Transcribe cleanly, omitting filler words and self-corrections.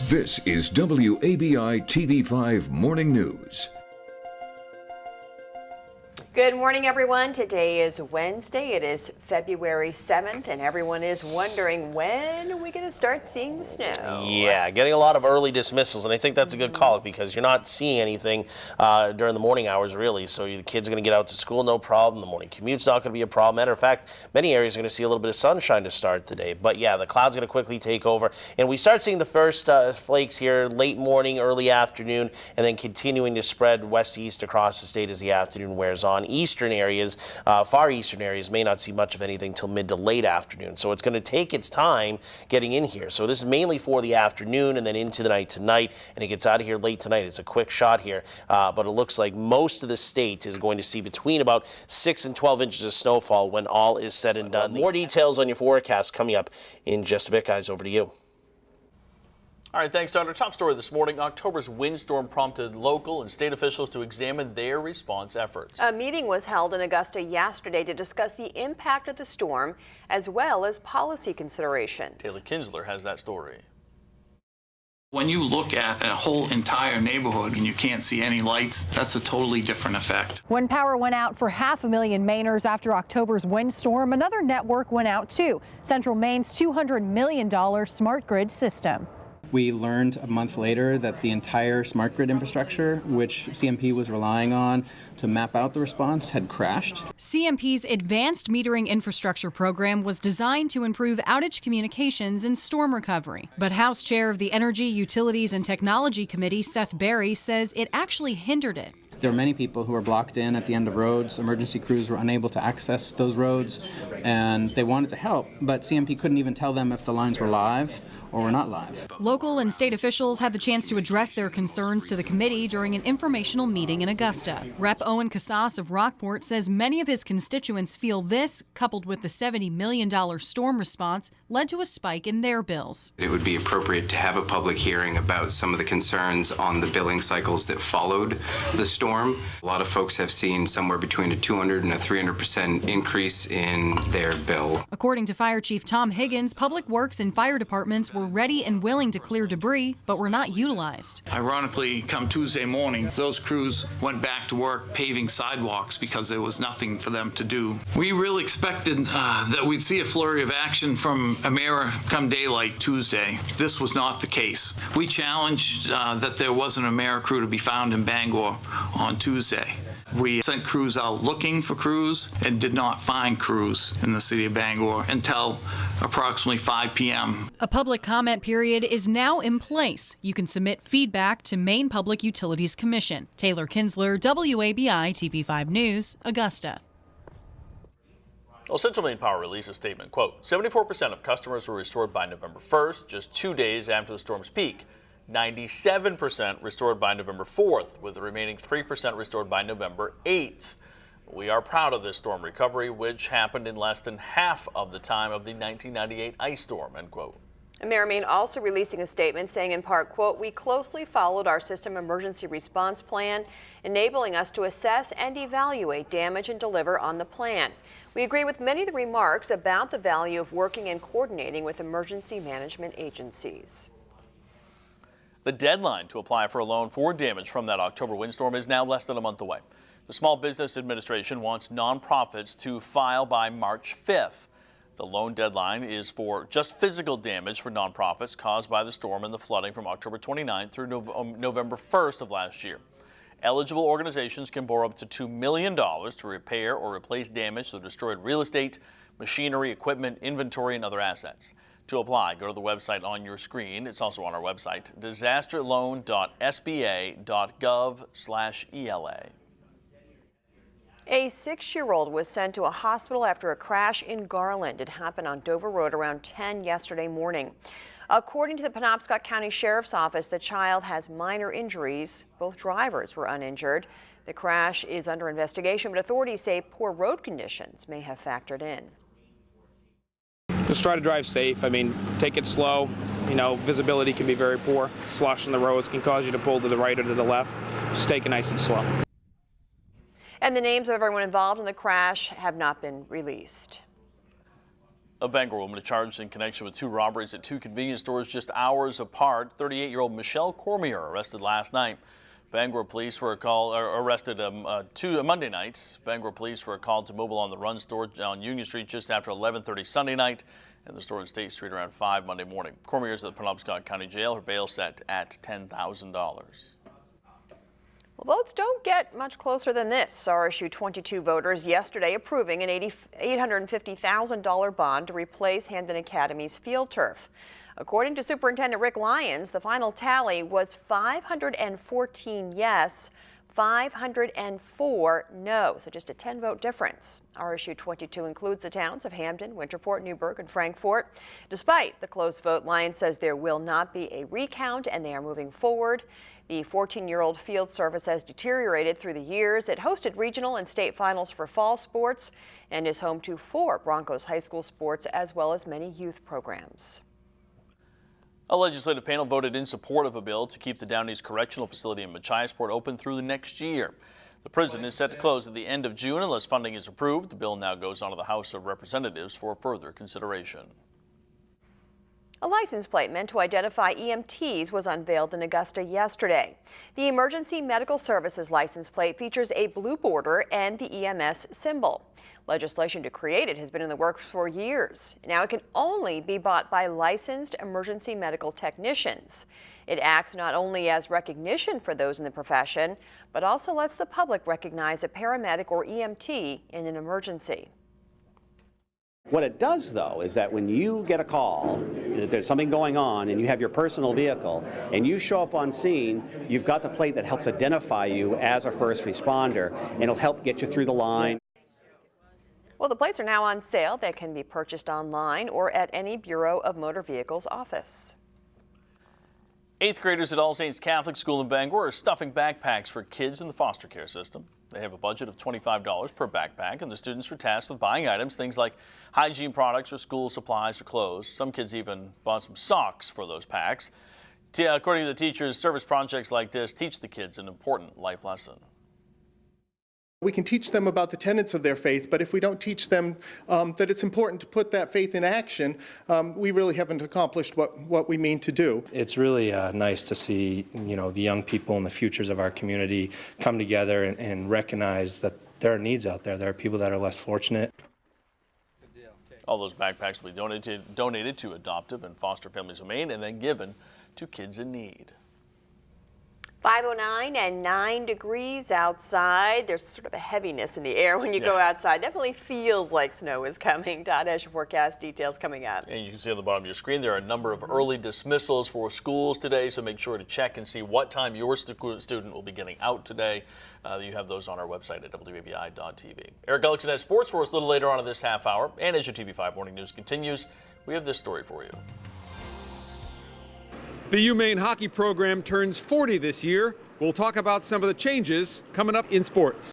This is WABI TV5 Morning News. Good morning, everyone. Today is Wednesday. It is February 7th, and everyone is wondering, when are we going to start seeing the snow? Yeah, getting a lot of early dismissals, and I think that's a good call because you're not seeing anything during the morning hours, really. So the kids are going to get out to school, no problem. The morning commute's not going to be a problem. Matter of fact, many areas are going to see a little bit of sunshine to start the day. But yeah, the cloud's going to quickly take over, and we start seeing the first flakes here late morning, early afternoon, and then continuing to spread west-east across the state as the afternoon wears on. Eastern areas, far eastern areas, may not see much of anything till mid to late afternoon. So it's going to take its time getting in here. So this is mainly for the afternoon and then into the night tonight, and it gets out of here late tonight. It's a quick shot here, but it looks like most of the state is going to see between about 6 and 12 inches of snowfall when all is said and done. More details on your forecast coming up in just a bit, guys. Over to you. All right, thanks, Don. Our top story this morning, October's windstorm prompted local and state officials to examine their response efforts. A meeting was held in Augusta yesterday to discuss the impact of the storm as well as policy considerations. Taylor Kinsler has that story. When you look at a whole entire neighborhood and you can't see any lights, that's a totally different effect. When power went out for 500,000 Mainers after October's windstorm, another network went out too. Central Maine's $200 million smart grid system. We learned a month later that the entire smart grid infrastructure, which CMP was relying on to map out the response, had crashed. CMP's Advanced Metering Infrastructure Program was designed to improve outage communications and storm recovery. But House Chair of the Energy, Utilities and Technology Committee, Seth Berry, says it actually hindered it. There were many people who were blocked in at the end of roads. Emergency crews were unable to access those roads, and they wanted to help, but CMP couldn't even tell them if the lines were live or were not live. Local and state officials had the chance to address their concerns to the committee during an informational meeting in Augusta. Rep. Owen Casas of Rockport says many of his constituents feel this, coupled with the $70 million storm response, led to a spike in their bills. It would be appropriate to have a public hearing about some of the concerns on the billing cycles that followed the storm. A lot of folks have seen somewhere between a 200 and a 300% increase in their bill. According to Fire Chief Tom Higgins, public works and fire departments were ready and willing to clear debris, but were not utilized. Ironically, come Tuesday morning, those crews went back to work paving sidewalks because there was nothing for them to do. We really expected that we'd see a flurry of action from Emera come daylight Tuesday. This was not the case. We challenged that there was an Emera crew to be found in Bangor on Tuesday. We sent crews out looking for crews and did not find crews in the city of Bangor until approximately 5 p.m. A public comment period is now in place. You can submit feedback to Maine Public Utilities Commission. Taylor Kinsler, WABI TV5 News, Augusta. Well, Central Maine Power released a statement, quote, 74% of customers were restored by November 1st, just 2 days after the storm's peak. 97% restored by November 4th, with the remaining 3% restored by November 8th. We are proud of this storm recovery, which happened in less than half of the time of the 1998 ice storm, end quote. Emera Maine also releasing a statement saying in part, quote, we closely followed our system emergency response plan, enabling us to assess and evaluate damage and deliver on the plan. We agree with many of the remarks about the value of working and coordinating with emergency management agencies. The deadline to apply for a loan for damage from that October windstorm is now less than a month away. The Small Business Administration wants nonprofits to file by March 5th. The loan deadline is for just physical damage for nonprofits caused by the storm and the flooding from October 29th through November 1st of last year. Eligible organizations can borrow up to $2 million to repair or replace damage to destroyed real estate, machinery, equipment, inventory, and other assets. To apply, go to the website on your screen. It's also on our website, disasterloan.sba.gov/ELA. A 6-year-old was sent to a hospital after a crash in Garland. It happened on Dover Road around 10 yesterday morning. According to the Penobscot County Sheriff's Office, the child has minor injuries. Both drivers were uninjured. The crash is under investigation, but authorities say poor road conditions may have factored in. Just try to drive safe. I mean, take it slow. You know, visibility can be very poor. Slush on the roads can cause you to pull to the right or to the left. Just take it nice and slow. And the names of everyone involved in the crash have not been released. A Bangor woman is charged in connection with 2 robberies at 2 convenience stores just hours apart. 38-year-old Michelle Cormier arrested last night. Bangor police were arrested Monday nights. Bangor police were called to Mobile on the Run store on Union Street just after 11:30 Sunday night, and the store on State Street around 5 Monday morning. Cormier is at the Penobscot County Jail. Her bail set at $10,000. Well, votes don't get much closer than this. RSU 22 voters yesterday approving an $850,000 bond to replace Hampden Academy's field turf. According to Superintendent Rick Lyons, the final tally was 514 yes, 504 no, so just a 10-vote difference. RSU 22 includes the towns of Hampden, Winterport, Newburgh, and Frankfort. Despite the close vote, Lyons says there will not be a recount and they are moving forward. The 14-year-old field surface has deteriorated through the years. It hosted regional and state finals for fall sports and is home to 4 Broncos high school sports as well as many youth programs. A legislative panel voted in support of a bill to keep the Downeast Correctional facility in Machiasport open through the next year. The prison is set to close at the end of June unless funding is approved. The bill now goes on to the House of Representatives for further consideration. A license plate meant to identify EMTs was unveiled in Augusta yesterday. The Emergency Medical Services license plate features a blue border and the EMS symbol. Legislation to create it has been in the works for years. Now it can only be bought by licensed emergency medical technicians. It acts not only as recognition for those in the profession, but also lets the public recognize a paramedic or EMT in an emergency. What it does, though, is that when you get a call that there's something going on and you have your personal vehicle and you show up on scene, you've got the plate that helps identify you as a first responder, and it'll help get you through the line. Well, the plates are now on sale. They can be purchased online or at any Bureau of Motor Vehicles office. 8th graders at All Saints Catholic School in Bangor are stuffing backpacks for kids in the foster care system. They have a budget of $25 per backpack, and the students were tasked with buying items, things like hygiene products or school supplies or clothes. Some kids even bought some socks for those packs. According to the teachers, service projects like this teach the kids an important life lesson. We can teach them about the tenets of their faith, but if we don't teach them that it's important to put that faith in action, we really haven't accomplished what we mean to do. It's really nice to see, the young people and the futures of our community come together and recognize that there are needs out there. There are people that are less fortunate. All those backpacks will be donated to adoptive and foster families of Maine and then given to kids in need. 5:09 and 9 degrees outside. There's sort of a heaviness in the air when you go outside. Definitely feels like snow is coming. Todd has your forecast details coming up. And you can see on the bottom of your screen there are a number of early dismissals for schools today, so make sure to check and see what time your student will be getting out today. You have those on our website at WABI.TV. Eric Gullickson has sports for us a little later on in this half hour. And as your TV5 Morning News continues, we have this story for you. The UMaine Hockey program turns 40 this year. We'll talk about some of the changes coming up in sports.